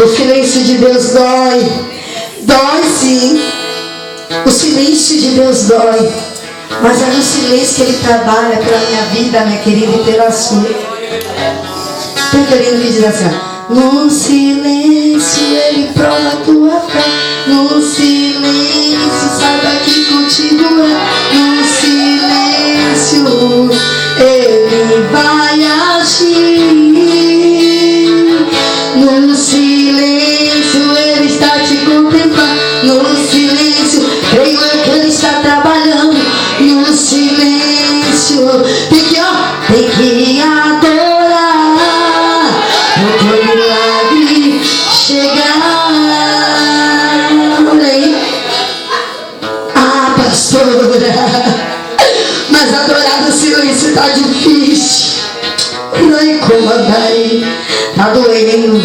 O silêncio de Deus dói. Dói sim. O silêncio de Deus dói. Mas é no silêncio que Ele trabalha pela minha vida, minha querida, e pela sua. Tem querido que diz assim, ó, no silêncio Ele prova a tua fé. No silêncio saiba que contigo é. No silêncio Ele vai agir. No silêncio Ele está te contemplando. No silêncio creio eu que Ele está trabalhando. No silêncio tem que adorar, porque o milagre chegar. Ah, pastora, mas adorar no silêncio tá difícil. Não é como andar aí, tá doendo.